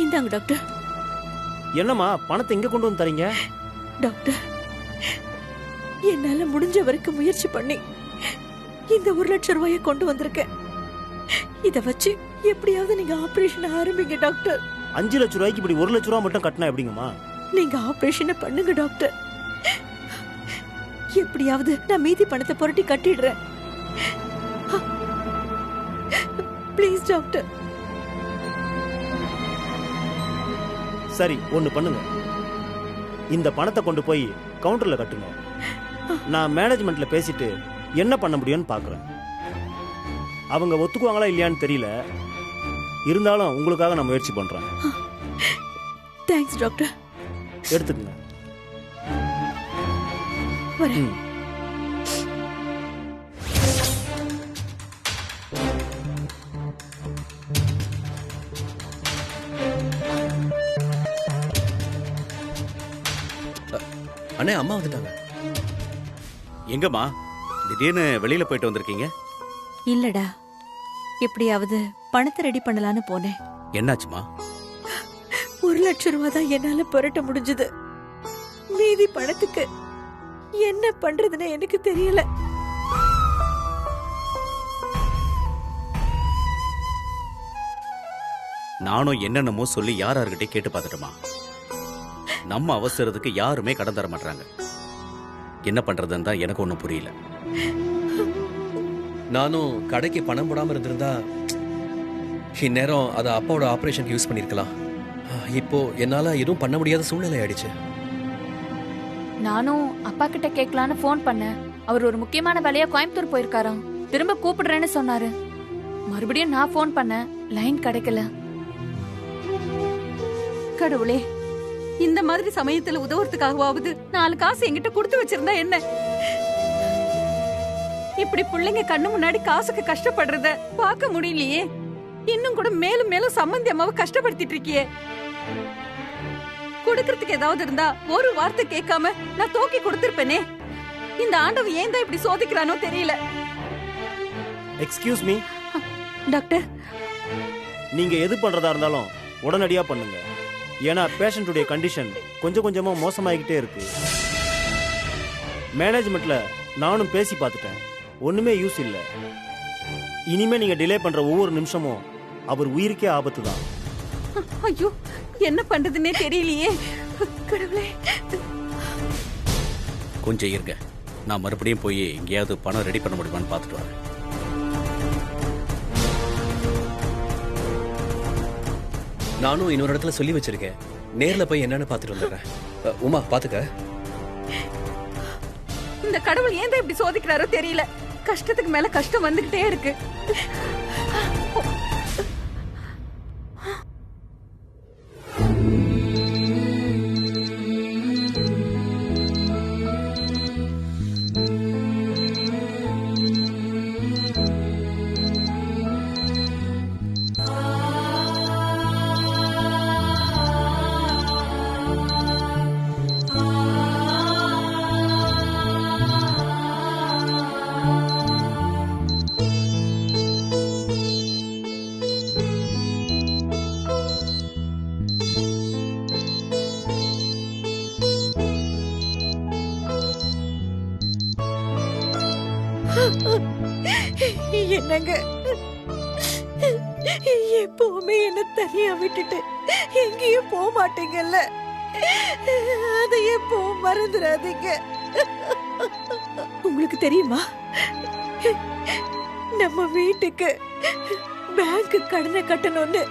இந்தாங்க டாக்டர். என்னம்மா பணத்தை எங்க கொண்டு வந்து தரீங்க? டாக்டர், என்னால முடிஞ்ச வரைக்கும் முயற்சி பண்ணி இந்த 1 லட்சம் ரூபாயை கொண்டு வந்திருக்கேன். இத வச்சு எப்படியாவது நீங்க ஆபரேஷன் ஆரம்பிங்க டாக்டர். 5 லட்சம் ரூபாய்க்கு இப்படி 1 லட்சம் ரூபாய் மட்டும் கட்டினா எப்படிங்கம்மா? நீங்க ஆபரேஷனை பண்ணுங்க டாக்டர். எப்படியாவது நான் மீதி பணத்தை புரட்டி கட்டிடுறேன். Please doctor. சரி, ஒண்ணு பண்ணுங்க. இந்த பணத்தை கொண்டு போய் கவுண்டர்ல கட்டுங்க. நான் மேனேஜ்மெண்ட்ல பேசிட்டு என்ன பண்ண முடியும்னு பாக்குறேன். அவங்க ஒத்துக்குவாங்களா இல்லையான்னு தெரியல. இருந்தாலும் உங்களுக்காக நான் முயற்சி பண்றேன். Thanks doctor. எடுத்துக்கங்க. வரேன். அண்ணே, அம்மா வந்துட்டாங்க. எங்கம்மா திடீர்னு வெளியில போயிட்டு வந்திருக்கீங்க? இல்லடா, எப்படியாவது பணத்தை ரெடி பண்ணலான்னு போனேன். என்னாச்சுமா? 1 லட்சம் ரூபாய் தான் என்னால புரட்ட முடிஞ்சது. மீதி பணத்துக்கு என்ன பண்றதுன்னு எனக்கு தெரியல. நானும் என்னென்னமோ சொல்லி யார்கிட்ட கேட்டு பார்த்துட்டோமா. நம்ம அவசரத்துக்கு யாருமே கடன் தர மாட்டாங்க. என்ன பண்றதுன்னு தான் எனக்கு ஒன்றும் புரியல. நானும் கடைக்கு பணம் போடாம இருந்திருந்தா இந்நேரம் அதை அப்பாவோட ஆபரேஷனுக்கு யூஸ் பண்ணிருக்கலாம். இப்போ என்னால எதுவும் பண்ண முடியாத சூழ்நிலை ஆயிடுச்சு. நானும் அப்பா கிட்ட கேட்கலான்னு போன் பண்ணேன். அவர் ஒரு முக்கியமான வேலையா கோயம்புத்தூர் போயிருக்காராம். திரும்ப கூப்பிடுறேன்னு சொன்னாரு. மறுபடியும் நான் போன் பண்ணேன், லைன் கிடைக்கல. கடவுளே, இந்த மாதிரி சமயத்துல உதவுறதுக்காகவாவது 4 காசு என்கிட்ட கொடுத்து வச்சிருந்தா என்ன? இப்படி பிள்ளைங்க கண்ணு முன்னாடி காசுக்கு கஷ்டப்படுறத பார்க்க முடியலையே. இன்னும் கூட மேலும் மேலும் சம்பந்தி அம்மாவை கஷ்டப்படுத்திட்டு இருக்கியே. கொடுக்கறதுக்கு ஏதாவது இருந்தா ஒரு வார்த்தை கேட்காம நான் தூக்கி கொடுத்திருப்பேனே. இந்த ஆண்டவன் ஏன் தான் இப்படி சோதிக்கிறானோ தெரியல. எக்ஸ்கியூஸ் மீ டாக்டர், நீங்க எது பண்றதா இருந்தாலும் உடனடியா பண்ணுங்க. ஏன்னா பேஷண்ட்டுடைய கண்டிஷன் கொஞ்சம் கொஞ்சமா மோசமாகிக்கிட்டே இருக்கு. மேனேஜ்மெண்ட்ல நானும் பேசி பார்த்துட்டேன், ஒண்ணுமே யூஸ் இல்லை. இனிமே நீங்க டிலே பண்ற ஒவ்வொரு நிமிஷமும் அவர் உயிருக்கே ஆபத்து தான். ஐயோ, என்ன பண்றதுன்னே தெரியலையே. கடவுளே, கொஞ்சம் இருங்க, நான் மறுபடியும் போய் எங்கேயாவது பணம் ரெடி பண்ண முடியுமான்னு பார்த்துட்டு வரேன். நானும் இன்னொரு இடத்துல சொல்லி வச்சிருக்கேன். நேர்ல போய் என்னன்னு பார்த்துட்டு வந்துடுறேன். உமா பாத்துக்க. இந்த கடவுள் ஏன் தான் இப்படி சோதிக்கிறாரோ தெரியல. கஷ்டத்துக்கு மேல கஷ்டம் வந்துகிட்டே இருக்கு. என்னங்க, எப்பவுமே என்ன தனியா விட்டுட்டு எங்கேயும் போக மாட்டீங்கல்ல, அதை எப்பவும் மறந்துடாதீங்க. உங்களுக்கு தெரியுமா, நம்ம வீட்டுக்கு பேங்க் கடனை கட்டணும்னு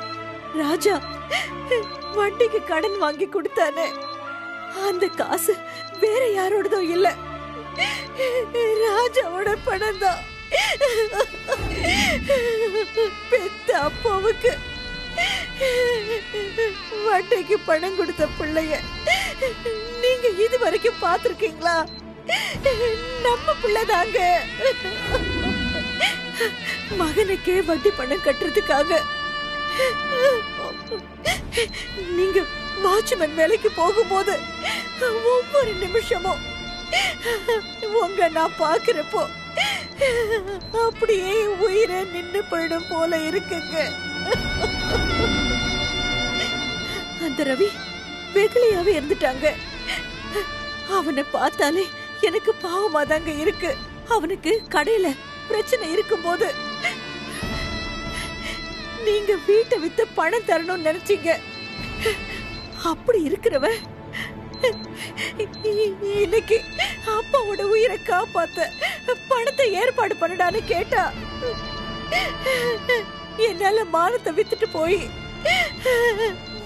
ராஜா வட்டிக்கு கடன் வாங்கி கொடுத்தானே, அந்த காசு வேற யாரோடதும் இல்ல, ராஜாவோட பணம் தான். பெத்த அப்பாவுக்கு வட்டிக்கு பணம் கொடுத்த பிள்ளைய நீங்க இது வரைக்கும் பாத்திருக்கீங்களா? நம்ம பிள்ளைதாங்க. மகனுக்கே வட்டி பணம் கட்டுறதுக்காக நீங்க வாட்ச்மேன் வேலைக்கு போகும்போது ஒவ்வொரு நிமிஷமும் உங்க நான் பாக்குறப்போ அப்படியே உயிரை நின்று போயிடும் போல இருக்குங்க. அந்த ரவி வெகுளியாவே இருந்துட்டாங்க. அவனை பார்த்தாலே எனக்கு பாவமா தாங்க இருக்கு. அவனுக்கு கடையில பிரச்சனை இருக்கும்போது நீங்க வீட்டை வித்து பணம் தரணும்னு நினைச்சீங்க. அப்படி இருக்கிறவ இன்னைக்கு அப்பாவோட உயிரை காப்பாத்த பணத்தை ஏற்பாடு பண்ணடான்னு கேட்டா என்னால மானத்தை வித்துட்டு போய்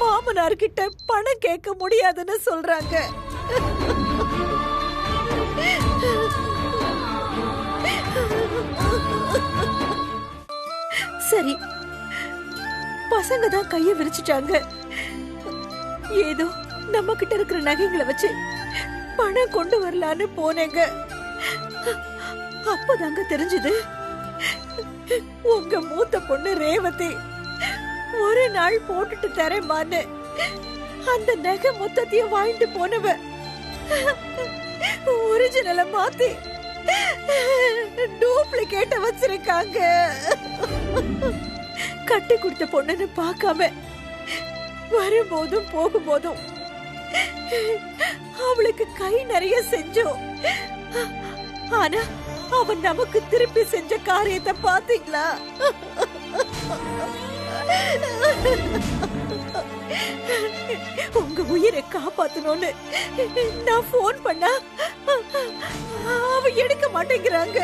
மாமனார்கிட்ட பணம் கேட்க முடியாதுன்னு சொல்றாங்க. சரி, பசங்க தான் கைய விரிச்சிட்டாங்க. ஏதோ நம்ம கிட்ட இருக்கிற நகைங்களை வச்சு பணம் கொண்டு வரலான்னு போனேங்க. அப்பதாங்க தெரிஞ்சது உங்க மூத்த பொண்ணு ரேவதி ஒரு நாள் போட்டுட்டு தரேமான்னு அந்த நகை மொத்தத்தையும் வாங்கிட்டு போனவ ஒரிஜினலை மாத்தி டூப்ளிகேட்ட வச்சிருக்காங்க. கட்டி கொடுத்த பொண்ணுன்னு பார்க்காம வரும்போதும் போகும்போதும் அவளுக்கு கை நிறைய செஞ்சோம். ஆனா அவன் நமக்கு திருப்பி செஞ்ச காரியத்தை பாத்தீங்களா? உங்க உயிரை காப்பாத்தணும்னு நான் போன் பண்ணா அவ எடுக்க மாட்டேங்கிறாங்க.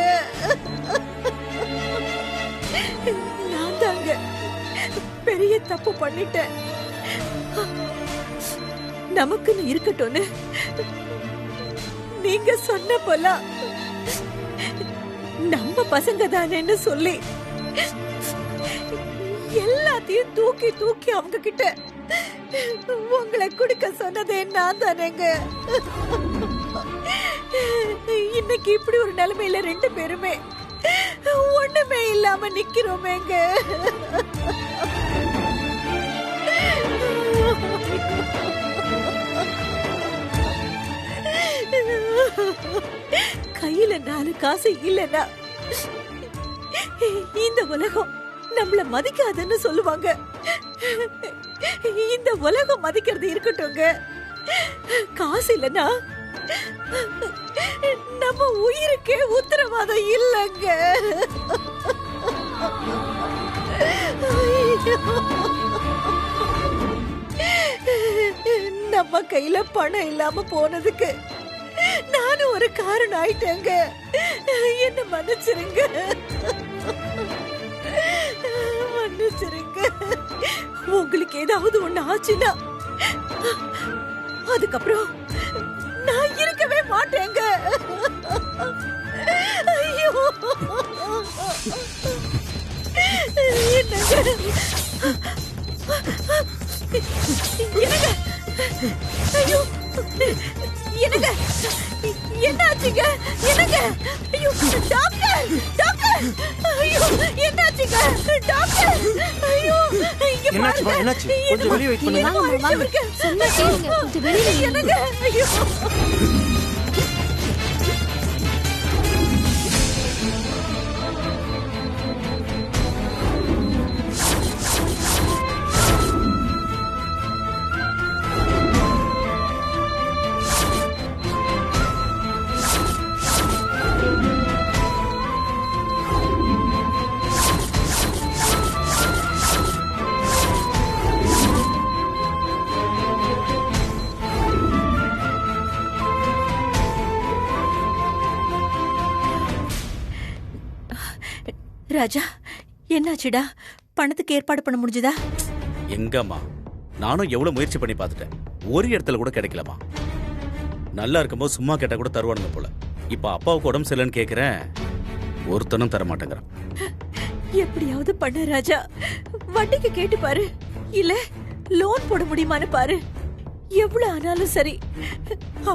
நான் தாங்க பெரிய தப்பு பண்ணிட்டேன். நமக்குன்னு இருக்கட்டும்னு நீங்க சொன்ன போல நம்ம பசங்க தானேன்னு சொல்லி எல்லாத்தையும் தூக்கி தூக்கி அவங்க கிட்ட உங்களை குடுக்க சொன்னதே நான் தானேங்க. இன்னைக்கு இப்படி ஒரு நிலைமையில ரெண்டு பேருமே ஒண்ணுமே இல்லாம நிக்கிறோமேங்க. கையில 4 காசு இல்லைன்னா இந்த உலகம் நம்மள மதிக்காதுன்னு சொல்லுவாங்க. இந்த உலகம் மதிக்கிறது இருக்கட்டும்ங்க, காசு இல்லைன்னா நம்ம உயிருக்கே உத்தரவாதம் இல்லைங்க. நம்ம கையில பணம் இல்லாம போனதுக்கு நானும் ஒரு காரணம் ஆயிட்டேங்க. என்ன மன்னிச்சிருங்க, மன்னிச்சிருங்க. உங்களுக்கு ஏதாவது ஒண்ணு ஆச்சுன்னா அதுக்கப்புறம் நான் இருக்கவே மாட்டேங்க. ஐயோ, என்னங்க என்னங்க, ஐயோ என்னங்க, என்னாச்சுங்க? என்னங்க, ஐயோ டாக்டர், டாக்டர், ஐயோ என்னாச்சுங்க டாக்டர்? ஐயோ என்னாச்சுமா? என்னாச்சு? கொஞ்சம் வெளிய வெயிட் பண்ணுங்க. சொன்னா கேளுங்க, கொஞ்சம் வெளியில என்னங்க, ஐயோ ராஜா, என்னாச்சுடா? பணத்துக்கு ஏற்பாடு பண்ண முடிஞ்சதா? எங்கம்மா, நானும் எவ்வளவு முயற்சி பண்ணி பார்த்துட்டேன், ஒரு இடத்துல கூட கிடைக்கலமா. நல்லா இருக்கும்போது சும்மா கேட்டா கூட தருவானுங்க போல. இப்ப அப்பாவுக்கு உடம்பு சரியில்லைன்னு கேக்குறேன், ஒருத்தனும் தர மாட்டேங்கிறான். எப்படியாவது பண்ண ராஜா, வட்டிக்கு கேட்டு பாரு, இல்ல லோன் போட முடியுமான்னு பாரு. எவ்வளவு ஆனாலும் சரி,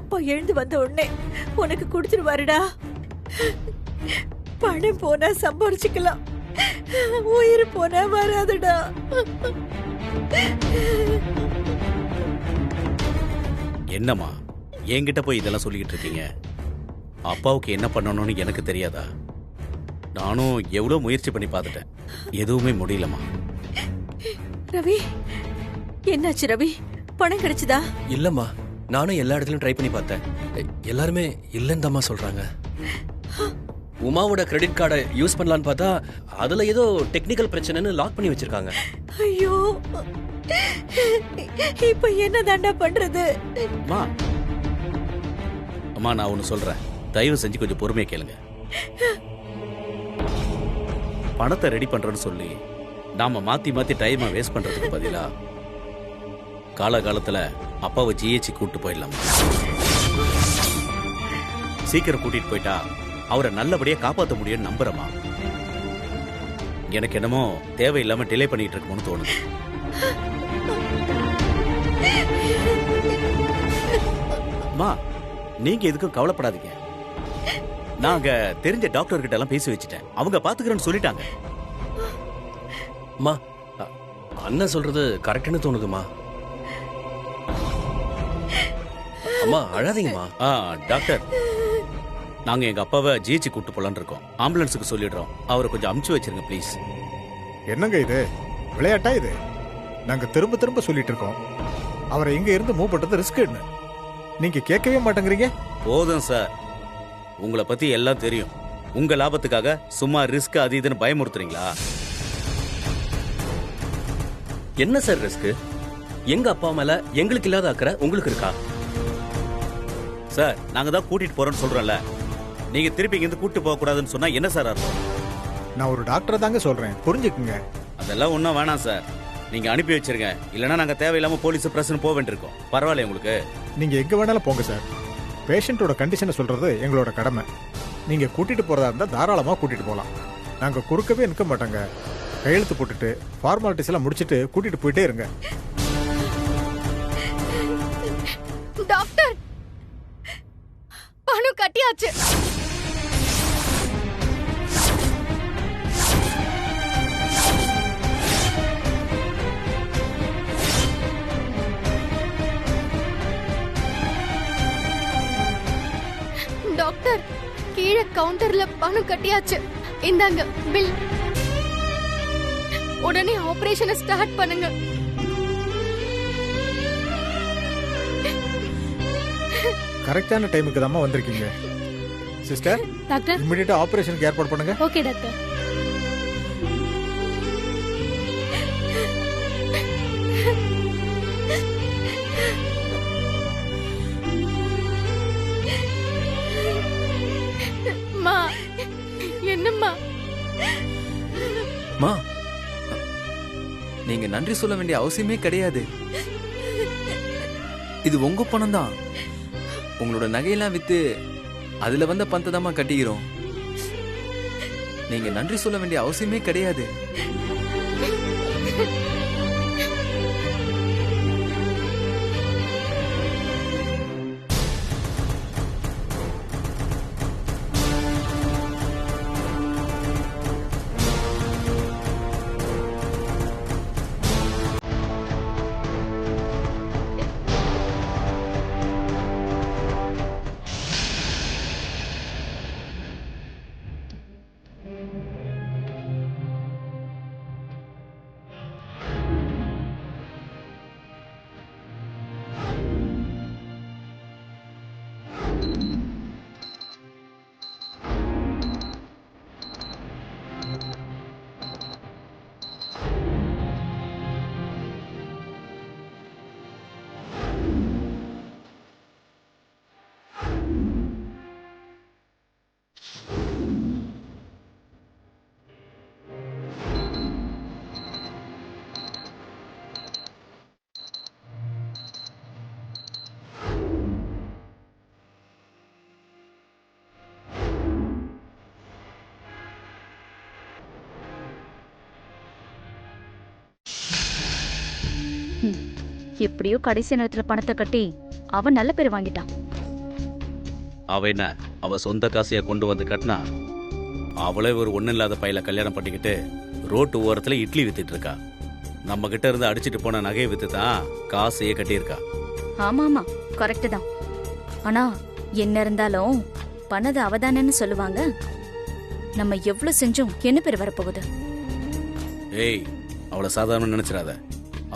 அப்பா எழுந்து வந்த உடனே உனக்கு கொடுத்துருவாருடா. பணம் போனா சம்பாரிச்சுக்கலாம், உயிர் போனா வராதுடா. என்னம்மா என்கிட்ட போய் இதெல்லாம் சொல்லிக்கிட்டு இருக்கீங்க? அப்பாவுக்கு என்ன பண்ணணும்னு எனக்கு தெரியாதா? நானும் எவ்வளவு முயற்சி பண்ணி பார்த்துட்டேன், எதுவுமே முடியலம்மா. ரவி, என்னாச்சு ரவி? பணம் கிடைச்சதா? இல்லம்மா, நானும் எல்லா இடத்துலயும் ட்ரை பண்ணி பார்த்தேன். எல்லாருமே இல்லைன்னு தாம்மா சொல்றாங்க. உமாவோட கிரெடிட் கார்டை யூஸ் பண்ணலான்னு பார்த்தா அதுல ஏதோ டெக்னிக்கல் பிரச்சனைன்னு லாக் பண்ணி வச்சிருக்காங்க. ஐயோ, இப்ப என்ன தாண்டா பண்றது? அம்மா அம்மா, நான் ஒன்று சொல்றேன், தயவு செஞ்சு கொஞ்சம் பொறுமையா கேளுங்க. பணத்தை ரெடி பண்றேன்னு சொல்லி நாம மாத்தி மாத்தி டைமை வேஸ்ட் பண்றதுக்கு பதிலா காலகாலத்துல அப்பாவை ஜிஹெச் கூட்டிட்டு போயிடலாம். சீக்கிரம் கூட்டிட்டு போயிட்டா அவரை நல்லபடியா காப்பாற்ற முடியும்னு நம்புறமா. எனக்கு என்னமோ தேவையில்லாம டிலே பண்ணிட்டு இருக்கும்னு தோணுது. அம்மா, நீங்க எதுக்கும் கவலைப்படாதீங்க. நாங்க தெரிஞ்ச டாக்டர் கிட்ட எல்லாம் பேசி வச்சுட்டேன். அவங்க பாத்துக்கிறேன்னு சொல்லிட்டாங்க. அம்மா, அண்ணன் சொல்றது கரெக்ட்னு தோணுதுமா. அம்மா அழாதீங்கம்மா. டாக்டர், நாங்க எங்க அப்பாவை ஜிஹெச் கூட்டு போலான்னு இருக்கோம். ஆம்புலன்ஸுக்கு சொல்லிடுறோம். அவரை கொஞ்சம் அமுச்சு வச்சிருங்க ப்ளீஸ். என்னங்க இது விளையாட்டா? இது நாங்க திரும்ப திரும்ப சொல்லிட்டு இருக்கோம். அவரை இங்க இருந்து மூவ் பண்றது ரிஸ்க் என்ன? நீங்க கேட்கவே மாட்டேங்கிறீங்க. போதும் சார், உங்களை பத்தி எல்லாம் தெரியும். உங்க லாபத்துக்காக சும்மா ரிஸ்க் அது இதுன்னு பயமுறுத்துறீங்களா? என்ன சார் ரிஸ்க்? எங்க அப்பா மேல எங்களுக்கு இல்லாத அக்கறை உங்களுக்கு இருக்கா? சார், நாங்க தான் கூட்டிட்டு போறோம்னு சொல்றோம்ல. நீங்க திருப்பி இங்க இருந்து கூட்டு போக கூடாதுன்னு சொன்னா என்ன சார் அர்த்தம்? நான் ஒரு டாக்டரை தாங்க சொல்றேன், புரிஞ்சுக்குங்க. அதெல்லாம் ஒன்றும் வேணாம் சார், நீங்க அனுப்பி வச்சிருங்க. இல்லைன்னா நாங்க தேவையில்லாம போலீஸ் பிரச்சனை போக வேண்டியிருக்கோம். பரவாயில்ல உங்களுக்கு? நீங்க எங்க வேணாலும் போங்க சார். பேஷண்டோட கண்டிஷனை சொல்றது எங்களோட கடமை. நீங்க கூட்டிட்டு போறதா இருந்தா தாராளமா கூட்டிட்டு போகலாம். நாங்க குறுக்கவே நிற்க மாட்டோங்க. கையெழுத்து போட்டுட்டு ஃபார்மாலிட்டிஸ் எல்லாம் முடிச்சிட்டு கூட்டிட்டு போயிட்டே இருங்க. டாக்டர், பணம் கட்டியாச்சு. டாக்டர், கீழே கவுண்டர்ல பணம் கட்டியாச்சு. இந்தாங்க பில். உடனே ஆபரேஷனை ஸ்டார்ட் பண்ணுங்க. கரெக்டான டைமுக்கு தான் வந்திருக்கீங்க. சிஸ்டர், டாக்டர், இமிடியேட்டா ஆபரேஷனுக்கு ஏற்பாடு பண்ணுங்க. Okay doctor. மா, என்னம்மா? மா, நீங்க நன்றி சொல்ல வேண்டிய அவசியமே கிடையாது. இது உங்க பணம் தான். உங்களோட நகையெல்லாம் வித்து அதுல வந்த பணத்தை தான் கட்டிக்கிறோம். நீங்க நன்றி சொல்ல வேண்டிய அவசியமே கிடையாது. எப்படியோ கடைசி நேரத்துல பணத்தை கட்டி அவன் நல்ல பேர் வாங்கிட்டான். அவ என்ன, அவ சொந்த காசைய கொண்டு வந்து கட்டினா? அவளே ஒரு ஒண்ணு இல்லாத பையல கல்யாணம் பண்ணிக்கிட்டு ரோட்டு ஓரத்துல இட்லி வித்துட்டு இருக்கா. நம்ம கிட்ட இருந்து அடிச்சிட்டு போன நகையை வித்து தான் காசையே கட்டியிருக்கா. ஆமா ஆமா, கரெக்ட் தான். ஆனா என்ன இருந்தாலும் பண்ணது அவதானேன்னு சொல்லுவாங்க. நம்ம எவ்வளவு செஞ்சும் என்ன பேர் வரப்போகுது? ஏய், அவளை சாதாரண நினைச்சிடாத.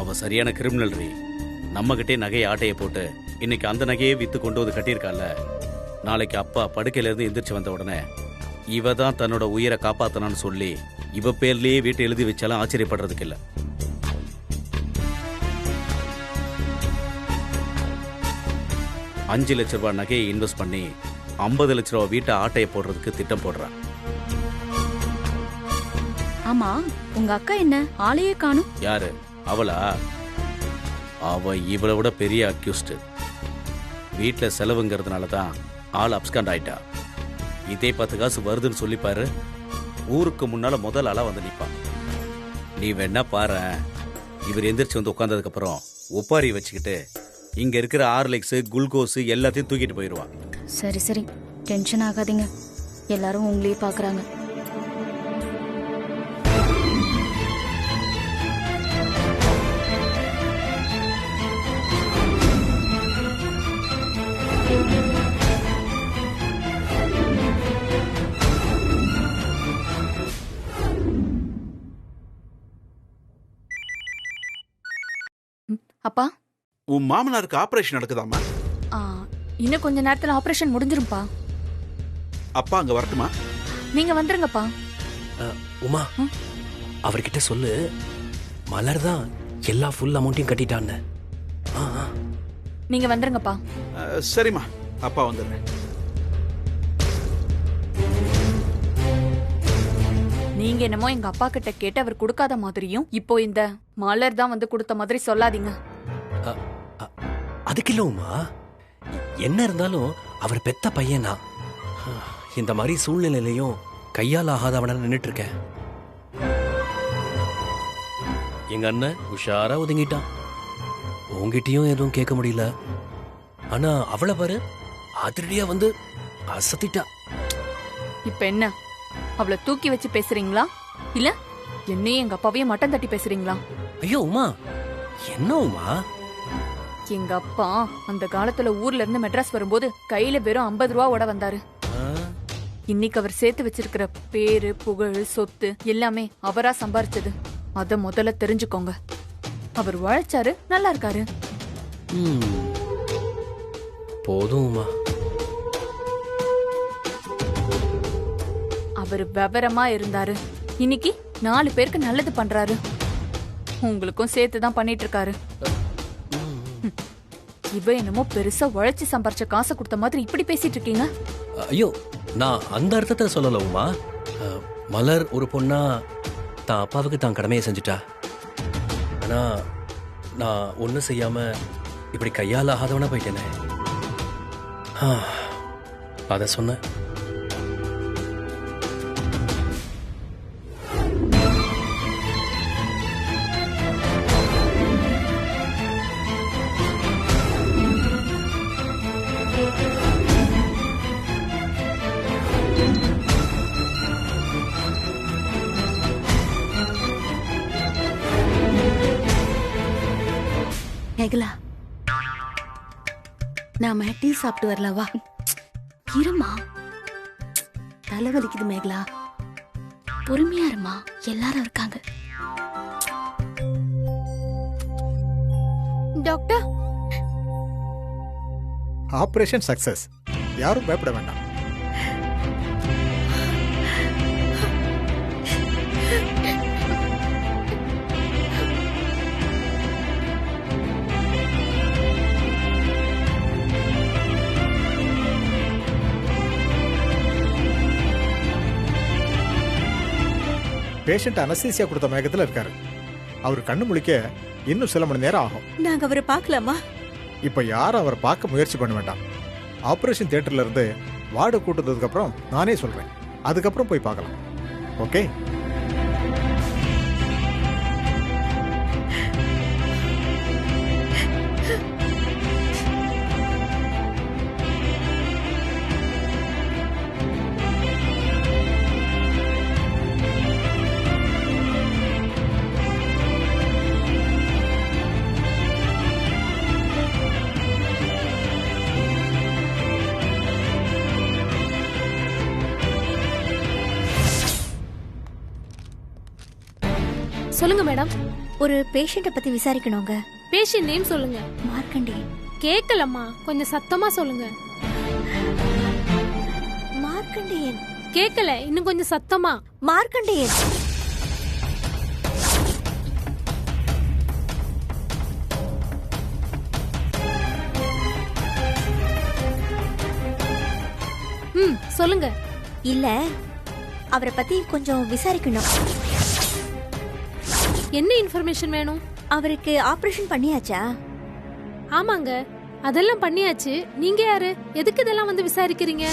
அவ சரியான கிரிமினல் ரீ. நம்மகிட்டே நகையை ஆட்டையை போட்டு இன்னைக்கு அந்த நகையை வித்து கொண்டு வந்து கட்டியிருக்கால. நாளைக்கு அப்பா படுக்கையில இருந்து எந்திரிச்சு வந்த உடனே இவ தான் தன்னோட உயிரை காப்பாத்தனான்னு சொல்லி இவ பேர்லயே வீட்டை எழுதி வச்சாலும் ஆச்சரியப்படுறதுக்கு இல்ல. ₹5,00,000 நகையை இன்வெஸ்ட் பண்ணி 50 லட்ச ரூபா வீட்டை ஆட்டையை போடுறதுக்கு திட்டம் போடுறான். ஆமா உங்க அக்கா என்ன ஆளையே காணும்? யாரு? அவளா? அவ இவளை விட பெரிய அக்யூஸ்ட். வீட்டுல செலவுங்கிறதுனால தான் ஆள் அப்ஸ்காண்ட் ஆயிட்டா. இதே 10 காசு வருதுன்னு சொல்லிப்பாரு, ஊருக்கு முன்னால முதல் ஆளா வந்து நிப்பான். நீ வேணா பாரு, இவர் எந்திரிச்சு வந்து உட்கார்ந்ததுக்கு அப்புறம் ஒப்பாரி வச்சுக்கிட்டு இங்க இருக்கிற ஹார்லிக்ஸ் குளுக்கோஸ் எல்லாத்தையும் தூக்கிட்டு போயிடுவான். சரி சரி, டென்ஷன் ஆகாதீங்க, எல்லாரும் உங்களையே பாக்குறாங்க. அப்பா, உன் மாமனாருக்கு ஆபரேஷன் நடக்குதாமா? ஆ, இன்னும் கொஞ்ச நேரத்துல ஆபரேஷன் முடிஞ்சிரும்பா. அப்பா அங்க வரட்டுமா? நீங்க வந்துருங்கப்பா. உமா, அவர்கிட்ட சொல்லு மலர் தான் எல்லா ஃபுல் அமௌண்ட்டையும் கட்டிட்டான்னு. நீங்க வந்துருங்கப்பா. சரிம்மா, அப்பா வந்துடுறேன். நீங்க என்னமோ எங்க அப்பா கிட்ட கேட்டு அவர் கொடுக்காத மாதிரியும் இப்போ இந்த மலர் தான் வந்து கொடுத்த மாதிரி சொல்லாதீங்க. அதுக்கு இல்ல உமா, என்ன இருந்தாலும் அவர் பெத்த பையனா. இந்த மாதிரி சூழ்நிலையிலையும் கையால் ஆகாதவன நின்னுட்டு இருக்கேன். எங்க அண்ணன் உஷாரா ஒதுங்கிட்டான். உங்ககிட்டயும் எதுவும் கேட்க முடியல. ஆனா அவளை பாரு, அதிரடியா வந்து அசத்திட்டா. இப்ப என்ன, அவளை தூக்கி வச்சு பேசுறீங்களா இல்ல என்னையும் எங்க அப்பாவையும் மட்டம் தட்டி பேசுறீங்களா? ஐயோ உமா, என்ன உமா? எங்க அப்பா அந்த காலத்துல ஊர்ல இருந்து மெட்ராஸ் வரும்போது கையில வெறும் 50 ரூபாவோட வந்தாரு. இன்னைக்கு அவர் சேர்த்து வச்சிருக்கிற பேரு புகழ் சொத்து எல்லாமே அவரா சம்பாரிச்சது. அத முதல்ல தெரிஞ்சுக்கோங்க. அவர் உழைச்சாரு, நல்லா இருக்காரு. போதும் உமா. அவர் விவரமா இருந்தாரு, இன்னைக்கு 4 பேருக்கு நல்லது பண்றாரு. உங்களுக்கும் சேர்த்து தான் பண்ணிட்டு இருக்காரு. இவ என்னமோ பெருசா உழைச்சு சம்பாரிச்ச காசை கொடுத்த மாதிரி இப்படி பேசிட்டு இருக்கீங்க. ஐயோ, நான் அந்த அர்த்தத்தை சொல்லல உமா. மலர் ஒரு பொண்ணா தான் அப்பாவுக்கு தான் கடமையை செஞ்சுட்டா. ஆனா நான் ஒன்றும் செய்யாம இப்படி கையால் ஆகாதவனா போயிட்டேனே. அத சொன்ன. மேகலா, நாம டீ சாப்பிட்டு வரலவா? இருமா, தலை வலிக்குது மேகலா. பொறுமையா இருமா, எல்லாரும் இருக்காங்க. டாக்டர், ஆபரேஷன் சக்சஸ், யாரும் பயப்பட வேண்டாம். பேஷண்ட் அனஸ்தீசியா கொடுத்த மயக்கத்துல இருக்காரு. அவர் கண்ணு முழிக்க இன்னும் சில மணி நேரம் ஆகும். நாங்க அவரை பார்க்கலாமா? இப்ப யாரும் அவரை பார்க்க முயற்சி பண்ண வேண்டாம். ஆபரேஷன் தியேட்டர்ல இருந்து வார்டு கூட்டதுக்கு அப்புறம் நானே சொல்றேன், அதுக்கப்புறம் போய் பார்க்கலாம். ஓகே? சொல்லுங்க மேடம். ஒரு பேஷண்ட்டை பத்தி விசாரிக்கணுங்க. பேஷண்ட் நேம் சொல்லுங்க. மார்க்கண்டேயன். கேக்கலம்மா, கொஞ்சம் சத்தமா சொல்லுங்க. மார்க்கண்டேயன். கேக்கல, இன்னும் கொஞ்சம் சத்தமா. மார்க்கண்டேயன். சொல்லுங்க. இல்ல, அவரை பத்தி கொஞ்சம் விசாரிக்கணும். என்ன இன்ஃபர்மேஷன் வேணும்? அவருக்கு ஆபரேஷன் பண்ணியாச்சா? ஆமாங்க, அதெல்லாம் பண்ணியாச்சு. நீங்க யாரு? எதுக்கு இதெல்லாம் வந்து விசாரிக்கிறீங்க?